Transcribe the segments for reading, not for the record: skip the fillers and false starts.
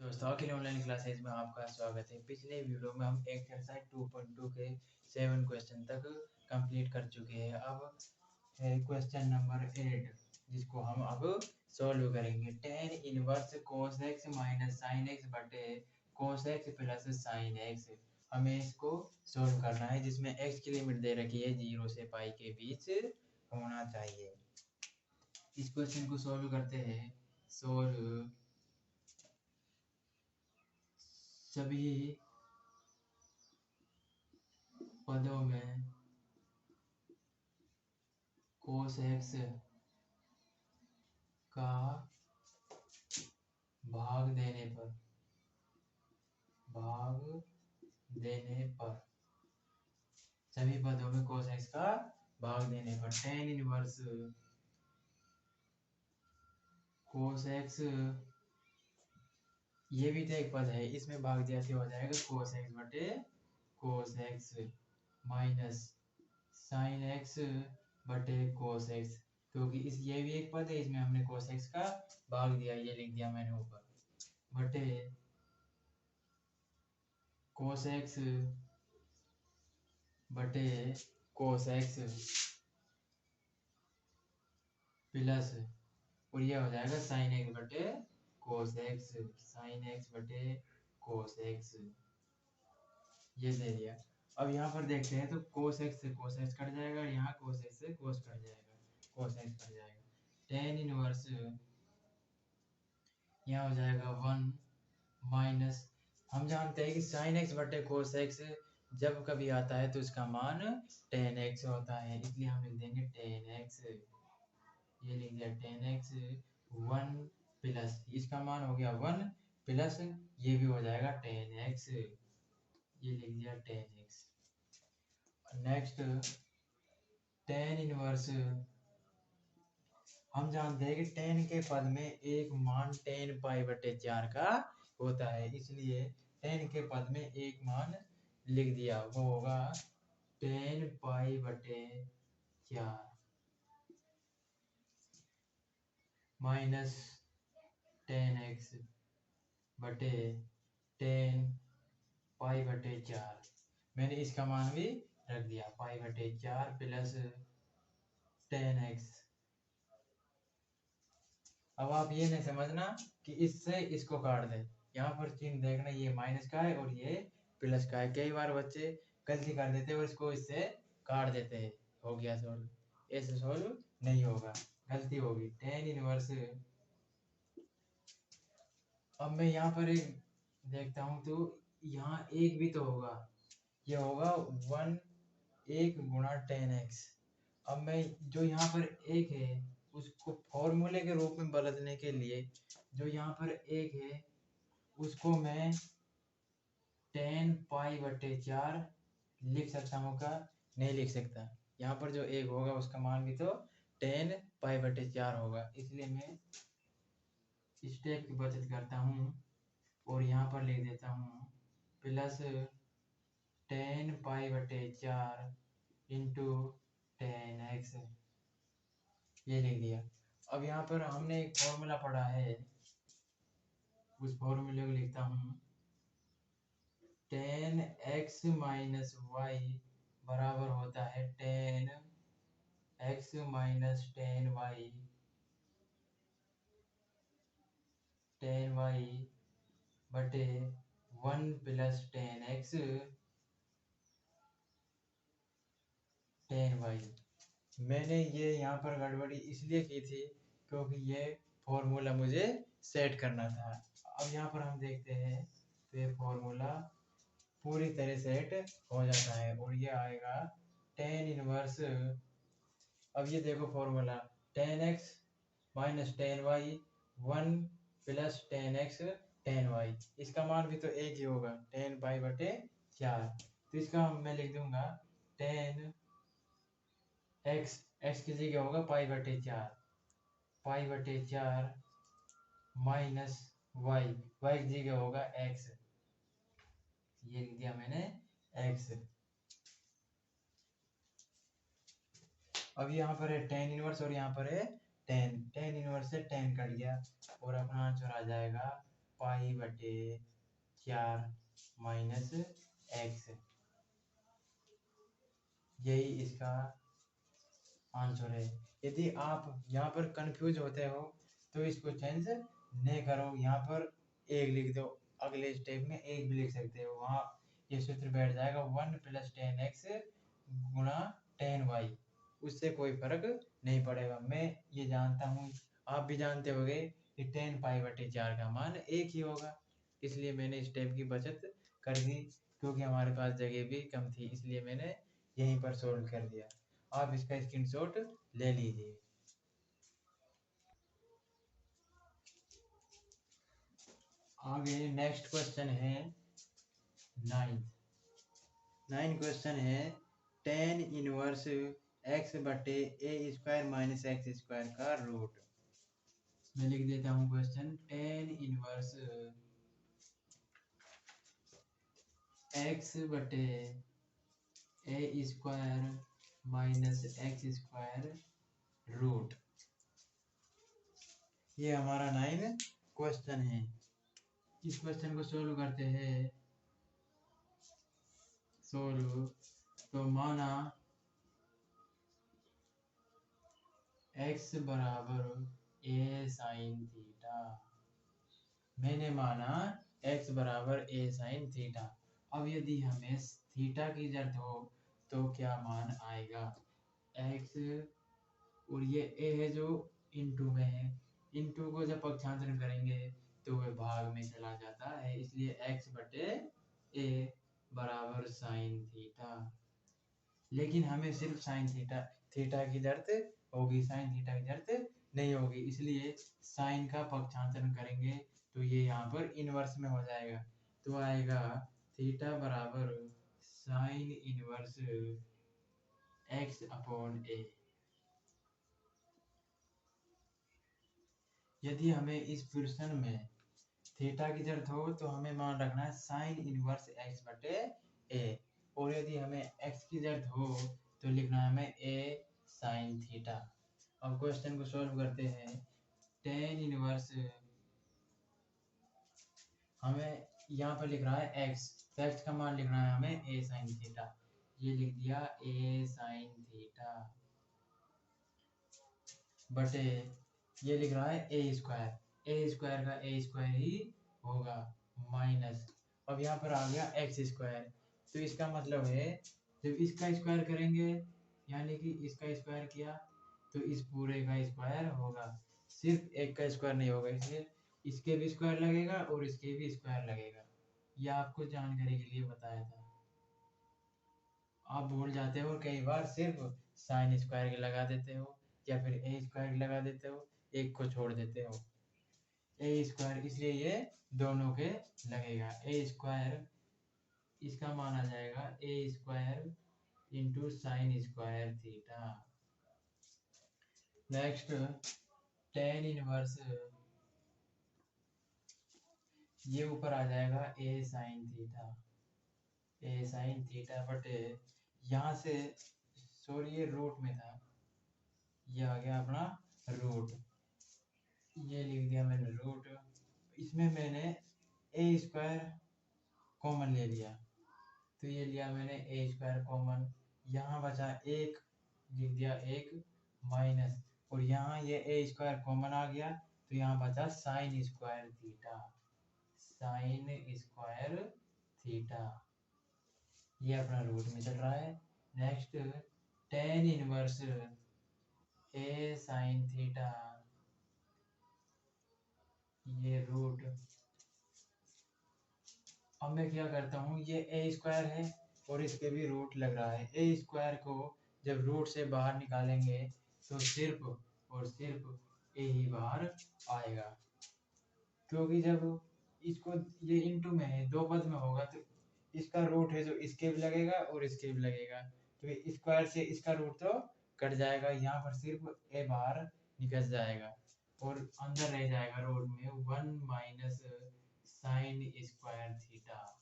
दोस्तों अखिल online classes में आपका स्वागत है। पिछले वीडियो में हम एक्सरसाइज 2.2 के 7 क्वेश्चन तक कंप्लीट कर चुके हैं। अब है क्वेश्चन नंबर 8 जिसको हम अब सॉल्व करेंगे। tan inverse cos x minus sin x बटे cos x plus sin x। हमें इसको सॉल्व करना है जिसमें x की लिमिट दे रखी है 0 से पाई के बीच होना चाहिए। इस क्वेश्चन को सॉल्व करते हैं। सॉल्व सभी पदों में cos x का भाग देने पर सभी पदों में cos x का भाग देने पर tan इनवर्स cos x, ये भी तो एक पद है, इसमें भाग दिया तो हो जाएगा cos x बटे cos x minus sin x बटे cos x, क्योंकि इस ये भी एक पद है, इसमें हमने cos x का भाग दिया, ये लिख दिया मैंने ऊपर, बटे cos x बटे cos x प्लस, और ये हो जाएगा sin x बटे cos x, sin x बटे cos x, ये दे दिया। अब यहाँ पर देखते हैं तो cos x से cos x कट जाएगा और यहाँ cos x से cos कट जाएगा, cos x कट जाएगा। tan इनवर्स यहाँ हो जाएगा 1 माइनस, हम जानते हैं कि sin x बटे cos x जब कभी आता है तो इसका मान tan x होता है, इसलिए हम लिख देंगे tan x, ये लिख दिया tan x 1 प्लस, इसका मान हो गया 1 प्लस, ये भी हो जाएगा tan x, ये लिख दिया tan x। Next tan inverse, हम जानते हैं कि tan के पद में एक मान tan पाई बटे 4 का होता है, इसलिए tan के पद में एक मान लिख दिया, वो होगा tan पाई बटे 4 माइनस tan x बटे tan पाई बटे 4, मैंने इसका मान भी रख दिया पाई बटे 4 प्लस tan x। अब आप ये नहीं समझना कि इससे इसको काट दे, यहाँ पर चिन्ह देखना, ये माइनस का है और ये प्लस का है, कई बार बच्चे गलती कर देते हैं और इसको इससे काट देते हैं, हो गया सॉल्व, ऐसे सॉल्व नहीं होगा, गलती होगी। tan इनवर्स, अब मैं यहाँ पर एक देखता हूँ तो यहाँ एक भी तो होगा, ये होगा 1 गुणा tan x। अब मैं जो यहाँ पर एक है उसको फॉर्मूले के रूप में बदलने के लिए, जो यहाँ पर एक है उसको मैं tan पाई बटे 4 लिख सकता हूँ का, नहीं लिख सकता, यहाँ पर जो एक होगा उसका मान भी तो tan पाई बटे 4 होगा, इसलिए मैं स्टेप की बचत करता हूँ और यहाँ पर लिख देता हूँ प्लस tan पाई बटे 4 इंटू tan x, ये लिख दिया। अब यहाँ पर हमने एक फॉर्मूला पढ़ा है, उस फॉर्मूले को लिखता हूँ, tan x माइनस y बराबर होता है tan x minus tan y बटे 1 plus tan x tan y। मैंने ये यहाँ पर गड़बड़ी इसलिए की थी क्योंकि ये फॉर्मूला मुझे सेट करना था। अब यहाँ पर हम देखते हैं तो ये फॉर्मूला पूरी तरह सेट हो जाता है और ये आएगा tan इनवर्स, अब ये देखो formula tan x minus tan y 1 plus tan x tan y, इसका मान भी तो एक ही होगा tan पाई बटे 4, तो इसका मैं लिख दूंगा tan x की जगह होगा पाई बटे 4 माइनस y की जगह होगा x, ये लिख दिया मैंने x। अब यहाँ पर है tan इनवर्स और यहाँ पर है tan इनवर्स से tan कट गया और अपना आंसर आ जाएगा पाई बटे 4 माइनस एक्स, यही इसका आंसर है। यदि आप यहाँ पर कंफ्यूज होते हो तो इसको चेंज नहीं करो, यहाँ पर एक लिख दो, अगले स्टेप में एक भी लिख सकते हो, वहाँ ये सूत्र बैठ जाएगा 1 + 10x गुणा 10y, उससे कोई फर्क नहीं पड़ेगा। मैं ये जानता हूँ, आप भी जानते होंगे कि 10 पाई बटे 4 का मान एक ही होगा, इसलिए मैंने स्टेप की बचत कर दी, क्योंकि हमारे पास जगह भी कम थी, इसलिए मैंने यहीं पर सोल्व कर दिया। आप इसका स्क्रीनशॉट ले लीजिए। आगे नेक्स्ट क्वेश्चन है 9 क्वेश्चन है tan इनवर्स x बटे a² माइनस x² का रूट। मैं लिख देता हूँ क्वेश्चन, tan इनवर्स x बटे a² माइनस x² रूट। ये हमारा 9 क्वेश्चन है। इस क्वेश्चन को सोल्व करते हैं। सोल्व तो माना x बराबर a sin थीटा, मैंने माना x बराबर a sin थीटा। अब यदि हमें थीटा की जरूरत हो तो क्या मान आएगा, x और ये a है जो इनटू में है, इनटू को जब पक्षांतरण करेंगे तो वह भाग में चला जाता है, इसलिए x बटे a बराबर साइन थीटा। लेकिन हमें सिर्फ साइन थीटा की जरूरत होगी, साइन थीटा की जरूरत नहीं होगी, इसलिए साइन का पक्षांतरण करेंगे तो ये यहाँ पर इनवर्स में हो जाएगा, तो आएगा थीटा बराबर साइन इनवर्स x/a। यदि हमें इस क्वेश्चन में थीटा की जरूरत हो तो हमें मान रखना है साइन इनवर्स x बटे a, और यदि हमें x की जरूरत हो तो लिखना है हमें a साइन थीटा। अब क्वेश्चन को सॉल्व करते हैं। tan इनवर्स हमें यहाँ पर लिख रहा है x, तो x का मान लिखना है हमें a साइन थीटा, ये लिख दिया a साइन थीटा बटे ये लिख रहा है a² का a² ही होगा माइनस, अब यहाँ पर आ गया x², तो इसका मतलब है जब इसका स्क्वायर करेंगे यानी कि इसका स्क्वायर किया तो इस पूरे का स्क्वायर होगा, सिर्फ एक का स्क्वायर नहीं होगा, इसलिए इसके भी स्क्वायर लगेगा और इसके भी स्क्वायर लगेगा। यह आपको जानकारी के लिए बताया था, आप भूल जाते हो कई बार, सिर्फ साइन स्क्वायर के लगा देते हो या फिर a² लगा देते हो, एक को छोड़ देते हो a², इसलिए ये दोनों के लगेगा a², इसका मान आ जाएगा a² into sine square theta. Next tan inverse, ये ऊपर आ जाएगा a साइन थीटा बटे यहाँ से, सॉरी ये रूट में था, ये आ गया अपना रूट, ये लिख दिया मैंने रूट, इसमें मैंने a² कॉमन ले लिया, तो ये लिया मैंने a² कॉमन, यहाँ बचा एक, लिख दिया एक माइनस, और यहाँ ये a² कॉमन आ गया तो यहाँ बचा साइन स्क्वायर थीटा, ये अपना रूट में चल रहा है। Next tan inverse a sine theta, ये रूट, अब मैं क्या करता हूँ, ये a² है और इसके भी रूट लग रहा है, a² को जब रूट से बाहर निकालेंगे तो सिर्फ और सिर्फ a ही बाहर आएगा, क्योंकि जब इसको ये इनटू में है, दो पद में होगा तो इसका रूट है जो इसके भी लगेगा और इसके भी लगेगा, तो स्क्वायर से इसका रूट तो कट जाएगा, यहाँ पर सिर्फ a बाहर निकल जाएगा और अंदर रह जाएगा रूट में 1 minus sine square theta,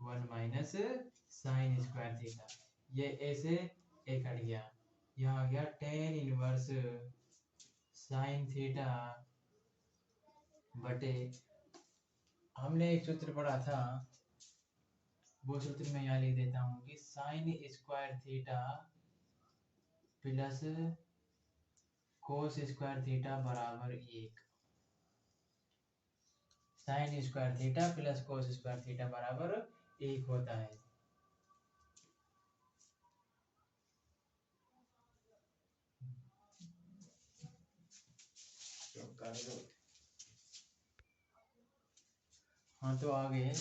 1 minus sine square theta, ये a से a कट गया, यहाँ आ गया tan इनवर्स साइन थीटा बटे हमने एक सूत्र पढ़ा था, वो सूत्र मैं यहाँ लिख देता हूँ कि sine square theta plus cos square theta बराबर 1। Sine square theta plus cos square theta बराबर 1 होता है। हाँ तो आगे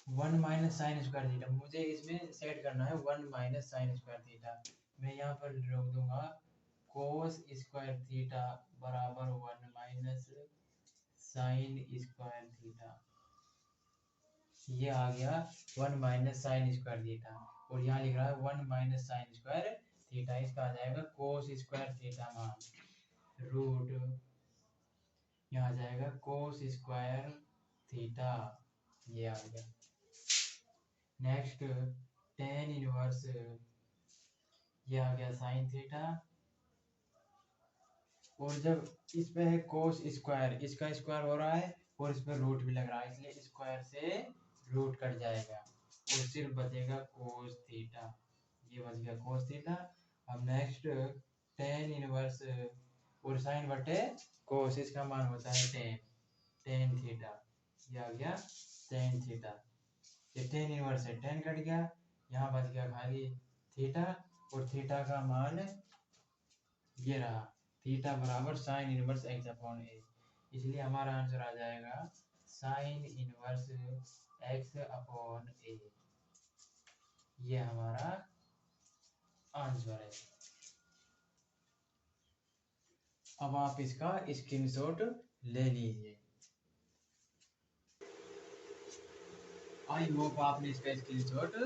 1 माइनस साइन स्क्वायर थीटा, मुझे इसमें सेट करना है 1 माइनस साइन स्क्वायर थीटा। मैं यहाँ पर रोक दूंगा कोस स्क्वायर थीटा बराबर 1 माइनस साइन स्क्वायर थीटा। ये आ गया 1 माइनस साइन स्क्वायर थीटा, और यहाँ लिख रहा है 1 माइनस साइन स्क्वायर थीटा। इसका आ जाएगा कोस स्क्वायर थीटा मान रूट, यहाँ आ जाएगा कोस स्क्वायर थीटा। ये आ गया। नेक्स्ट टेन इनवर्स, ये आ गया साइन थीटा, और जब इस पे है कोस स्क्वायर, इसका स्क्वायर हो रहा है और इस पे रूट भी लग रहा है, इसलिए स्क्वायर से रूट कट जाएगा और सिर्फ बचेगा कोस थीटा। ये बच गया कोस थीटा। अब नेक्स्ट टेन इनवर्स और साइन बटे कोस, इसका मान होता है टेन थीटा। ये आ गया टेन थीटा। ये टेन इनवर्स है, टेन कट गया, यहाँ बच गया खाली थीटा, और थीटा का मान ये रहा, थीटा बराबर साइन इनवर्स एक्स अपॉन ए। इसलिए हमारा आंसर आ जाएगा साइन इनवर्स एक्स अपॉन ए। ये हमारा आंसर है। अब आप इसका स्क्रीनशॉट ले लीजिए। आई होप आपने इसका स्क्रीनशॉट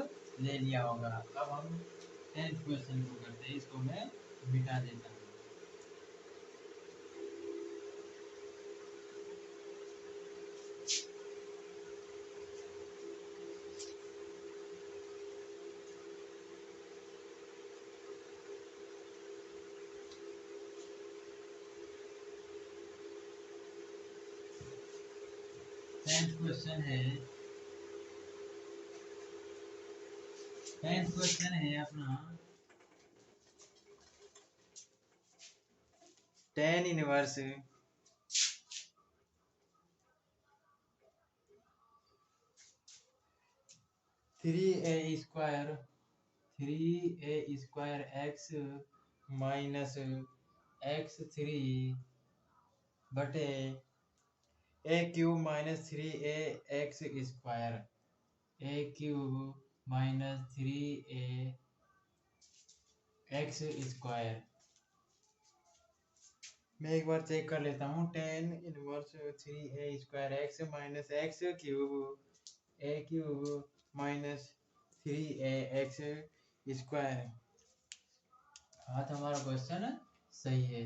ले लिया होगा। अब हम 10th क्वेश्चन को करते हैं, इसको मैं मिटा देता हूँ। टेंथ क्वेश्चन है अपना tan inverse 3a square x minus x3 बटे a cube minus 3a x square, a cube minus 3a x square. मैं एक बार चेक कर लेता हूँ। Tan inverse 3a square x minus x cube a cube minus 3a x square. हाँ तो हमारा question सही है।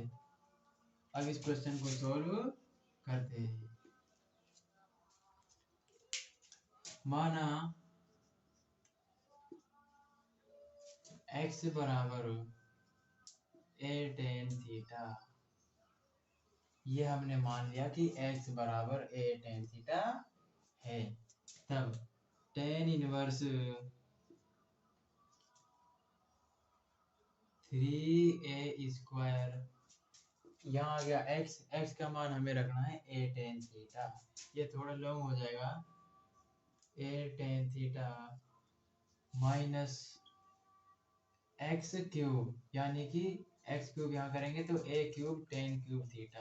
अब इस क्वेश्चन को सॉल्व करते हैं। माना x बराबर a टेन थीटा, ये हमने मान लिया कि x बराबर a टेन थीटा है। तब टेन इनवर्स 3a स्क्वायर, यहाँ आ गया x का मान हमें रखना है a टेन थीटा। ये थोड़ा लॉन्ग हो जाएगा, a tan theta minus x cube, यानी कि एक्स क्यूब यहाँ करेंगे तो a cube ten cube theta,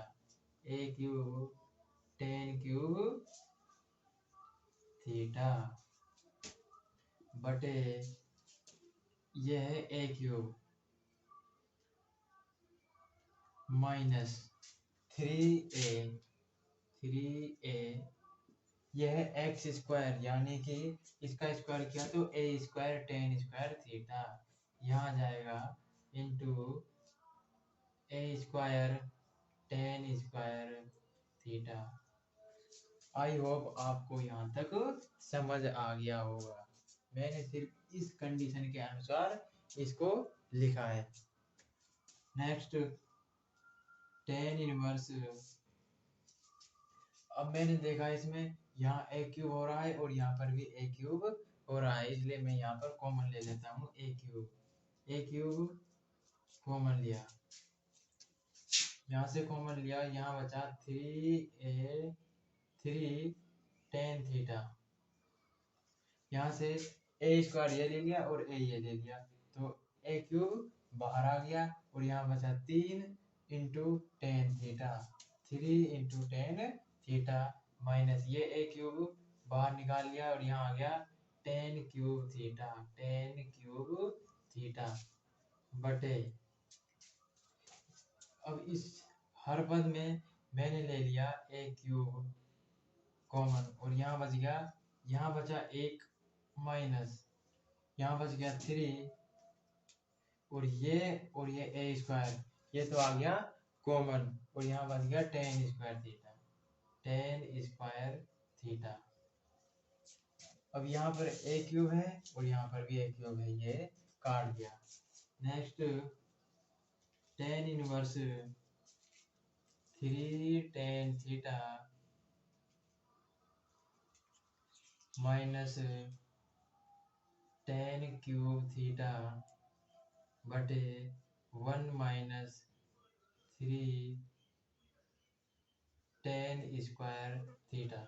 a cube ten cube theta बटे ये है a क्यूब माइनस 3a यह है एक्स स्क्वायर, यानी कि इसका स्क्वायर किया तो a square ten square theta, यहाँ जाएगा into a square ten square theta. I hope आपको यहाँ तक समझ आ गया होगा। मैंने सिर्फ इस कंडीशन के अनुसार इसको लिखा है। नेक्स्ट टेन इनवर्स, अब मैंने देखा इसमें यहाँ ए क्यूब हो रहा है और यहाँ पर भी ए क्यूब हो रहा है, इसलिए मैं यहाँ पर कॉमन ले लेता हूँ ए क्यूब कॉमन लिया, यहाँ से कॉमन लिया, यहाँ बचा 3 tan थीटा, यहाँ से ए स्क्वायर ये ले लिया और ए ये ले लिया, तो ए क्यूब बाहर आ गया और यहाँ बचा 3 into tan theta, 3 into tan theta minus ये ए क्यूब बाहर निकाल लिया और यहाँ आ गया टेन क्यूब थीटा बटे, अब इस हर पद में मैंने ले लिया ए क्यूब कॉमन और यहाँ बच गया, यहाँ बचा एक माइनस, यहाँ बच गया 3 और ये ए स्क्वायर ये तो आ गया कॉमन और यहाँ बच गया टेन स्क्वायर थीटा। अब यहाँ पर ए क्यूब है और यहाँ पर भी ए क्यूब है, ये काट गया। Next tan inverse 3 tan theta minus ten cube theta बटे 1 minus 3 tan square theta.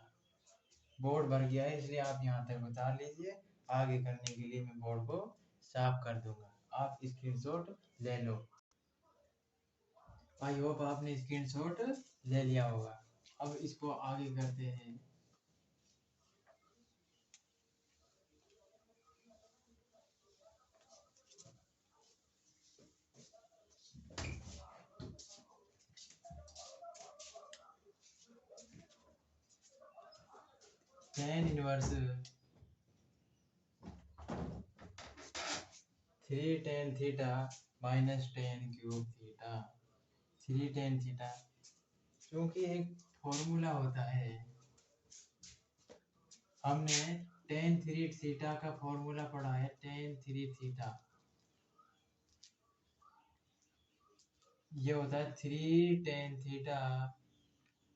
Board भर गया है इसलिए आप यहाँ तक उतार लीजिए, आगे करने के लिए मैं बोर्ड को साफ कर दूंगा, आप स्क्रीनशॉट ले लो। आई होप आपने स्क्रीनशॉट ले लिया होगा। अब इसको आगे करते हैं। tan inverse 3 tan theta minus ten cube theta, 3 tan theta, क्योंकि एक फॉर्मूला होता है, हमने tan 3 थीटा का फॉर्मूला पढ़ा है, tan 3 थीटा ये होता है 3 tan theta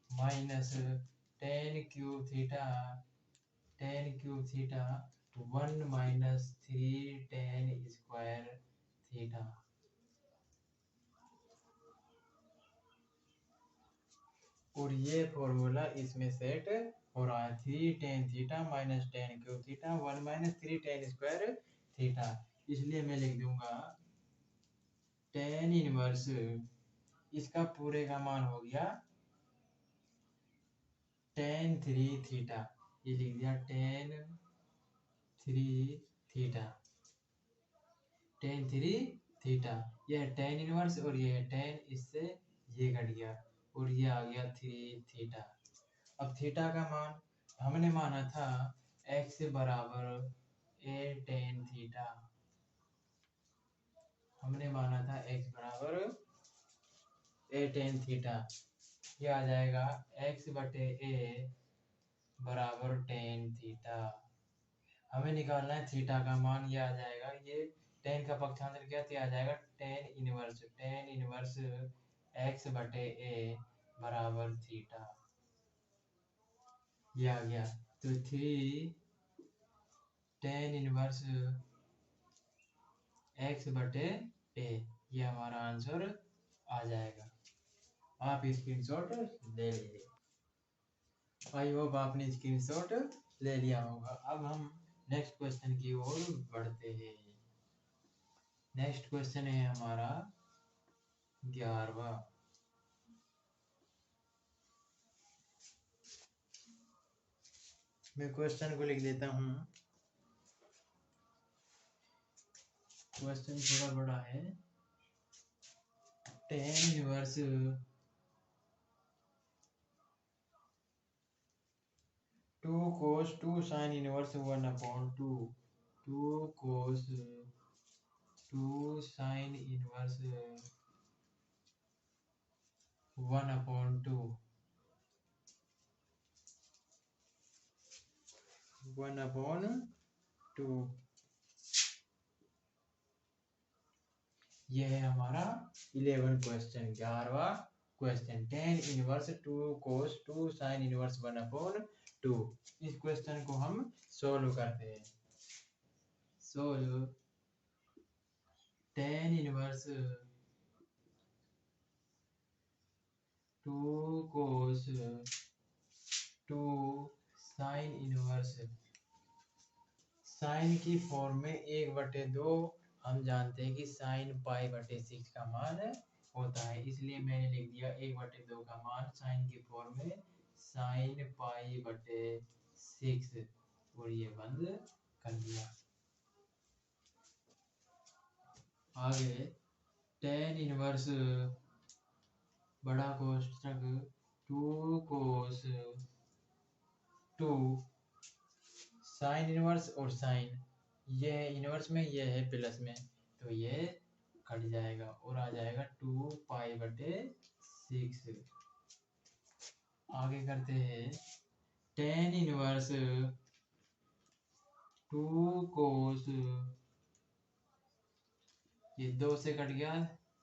minus ten cube theta 1 minus 3 tan square theta. और ये फॉर्मूला इसमें सेट हो रहा है, 3 tan theta minus ten cube theta 1 minus 3 tan square theta, इसलिए मैं लिख दूंगा tan इनवर्स, इसका पूरे का मान हो गया tan 3 थीटा, ये लिख दिया tan 3 थीटा, tan 3 थीटा, यह tan इनवर्स और ये tan, इससे ये घट गया और ये आ गया 3 थीटा। अब थीटा का मान हमने माना था x बराबर a tan थीटा, हमने माना था x बराबर a tan थीटा, ये आ जाएगा x बटे a बराबर tan थीटा। हमें निकालना है थीटा का मान, ये आ जाएगा, ये टेन का पक्षांतर किया तो आ जाएगा tan इनवर्स x बटे a बराबर थीटा, ये आ गया। तो 3 tan इनवर्स x बटे a, ये हमारा आंसर आ जाएगा। आप स्क्रीनशॉट ले लीजिए। आई होप आपने स्क्रीनशॉट ले लिया होगा। अब हम नेक्स्ट क्वेश्चन की ओर बढ़ते हैं। नेक्स्ट क्वेश्चन है हमारा 11वां। मैं क्वेश्चन को लिख देता हूँ, क्वेश्चन थोड़ा बड़ा है। tan inverse 2 cos 2 sin inverse 1/2, 2 cos 2 sin inverse 1/2, 1/2, ये है हमारा 11 क्वेश्चन, 11वां question tan inverse 2 cos 2 sin inverse 1/2। इस क्वेश्चन को हम सोल्व करते हैं। Solve tan inverse 2 cos 2 sin inverse, sine की फॉर्म में 1/2 हम जानते हैं कि साइन π/6 का मान होता है, इसलिए मैंने लिख दिया 1/2 का मान साइन की फॉर्म में साइन π/6 और ये बंद कर दिया। आगे tan इनवर्स बड़ा कोष्ठक 2 cos 2 साइन इनवर्स और साइन, ये है इनवर्स में, ये है प्लस में, तो ये कट जाएगा और आ जाएगा 2π/6। आगे करते हैं tan इनवर्स 2 cos, ये 2 से कट गया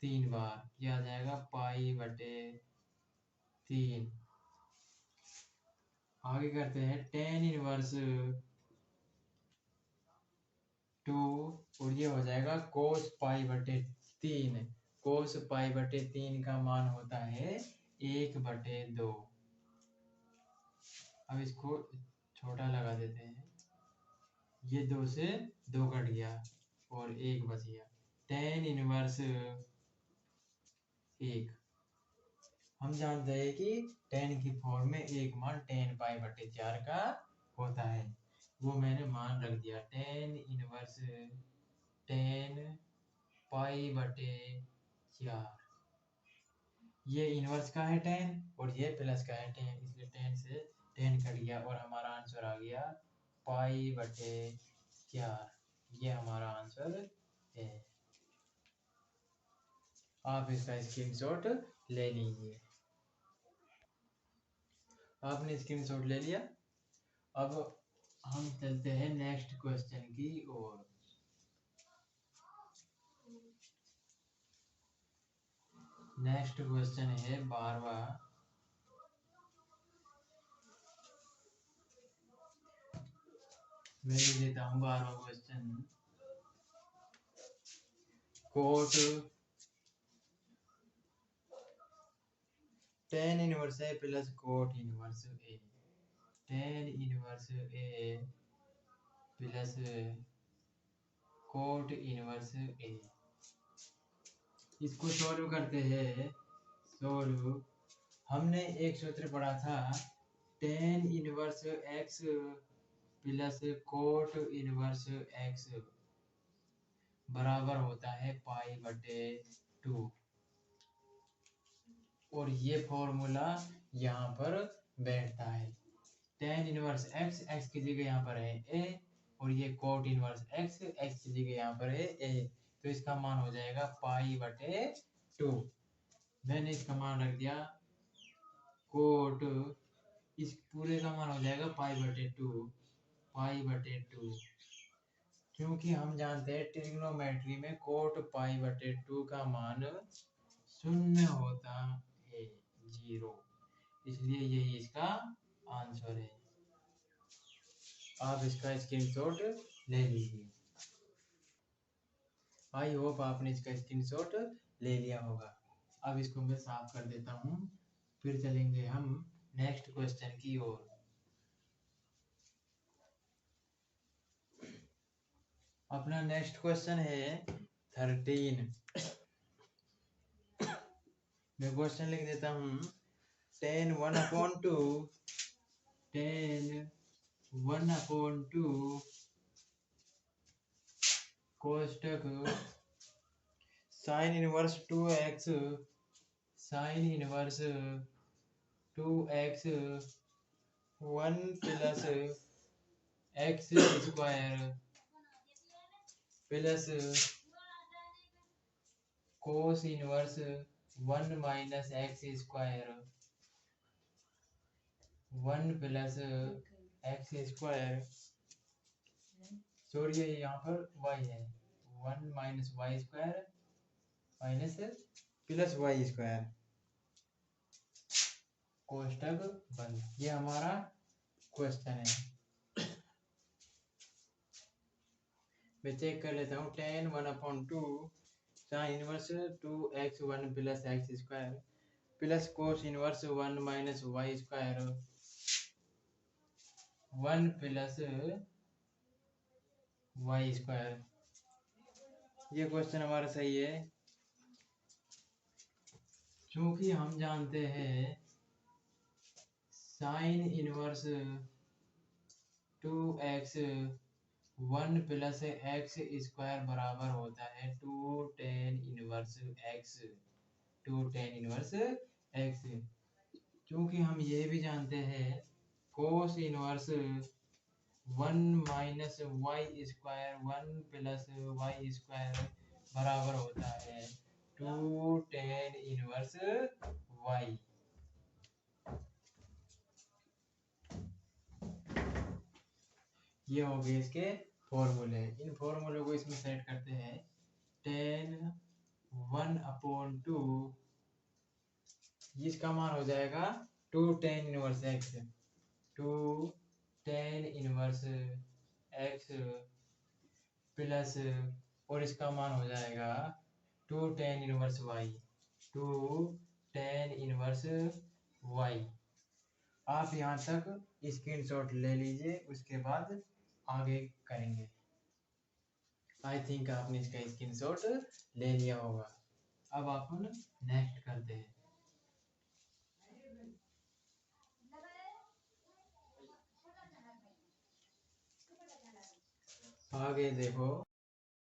3 बार, ये आ जाएगा π/3। आगे करते हैं tan इनवर्स 2 और ये हो जाएगा cos π/3। cos π/3 का मान होता है 1/2। अब इसको छोटा लगा देते हैं, ये 2 से 2 कट गया और 1 बच गया। tan इनवर्स 1, हम जानते हैं कि tan की फॉर्म में एक मान tan π/4 का होता है, वो मैंने मान रख दिया। tan इनवर्स tan π/4, ये इनवर्स का है tan और ये प्लस का है tan, इसलिए tan से tan कट गया और हमारा आंसर आ गया π/4। ये हमारा आंसर है। आप इसका स्क्रीनशॉट ले लीजिए। आपने स्क्रीनशॉट ले लिया। अब हम चलते हैं नेक्स्ट क्वेश्चन की ओर। नेक्स्ट क्वेश्चन है 12वां। मैं लिख देता हूँ 12वां क्वेश्चन। कोट tan इनवर्स ए प्लस कोट इनवर्स ए, tan इनवर्स ए प्लस कोट इनवर्स ए, इसको सॉल्व करते हैं। सॉल्व, हमने एक सूत्र पढ़ा था tan inverse x plus cot inverse x बराबर होता है π/2, और ये फॉर्मूला यहाँ पर बैठता है। tan इनवर्स x, x की जगह यहाँ पर है a, और ये कोट इनवर्स x, x की जगह यहाँ पर है a, तो इसका मान हो जाएगा π/2। मैंने इसका मान रख दिया कोट, इस पूरे का मान हो जाएगा π/2, क्योंकि हम जानते हैं ट्रिग्नोमेट्री में कोट π/2 का मान 0 होता है, 0, इसलिए यही इसका आंसर है। आप इसका स्क्रीनशॉट ले लीजिए। आई होप आपने इसका स्क्रीनशॉट ले लिया होगा। अब इसको मैं साफ कर देता हूँ, फिर चलेंगे हम नेक्स्ट क्वेश्चन की ओर। अपना नेक्स्ट क्वेश्चन है 13। मैं क्वेश्चन लिख देता हूँ। tan 1/2 कोष्टक sine inverse 2x sine inverse 2x 1 plus x square plus cos inverse 1 minus x square 1 plus x square, sorry यहाँ पर y है, 1 minus y square minus plus y square, कोष्टक बंद। ये हमारा क्वेश्चन है। मैं चेक कर लेता हूँ। tan 1/2 sine inverse 2x1 plus x square plus cos inverse 1 minus y square 1 plus y square. ये क्वेश्चन हमारा सही है, क्योंकि हम जानते हैं sine inverse 2x 1 plus x square बराबर होता है 2 tan इनवर्स एक्स। क्योंकि हम ये भी जानते हैं cos inverse 1 minus y square 1 plus y square बराबर होता है 2 tan इनवर्स वाई। ये हो गए इसके फॉर्मूले। इन फॉर्मूले को इसमें सेट करते हैं। tan 1/2 इसका मान हो जाएगा 2 tan inverse x 2 tan inverse x plus और इसका मान हो जाएगा 2 tan inverse y 2 tan inverse y. आप यहाँ तक स्क्रीनशॉट ले लीजिए, उसके बाद आगे करेंगे। आई थिंक आपने इसका स्क्रीनशॉट ले लिया होगा। अब अपन नेक्स्ट करते हैं। आगे देखो,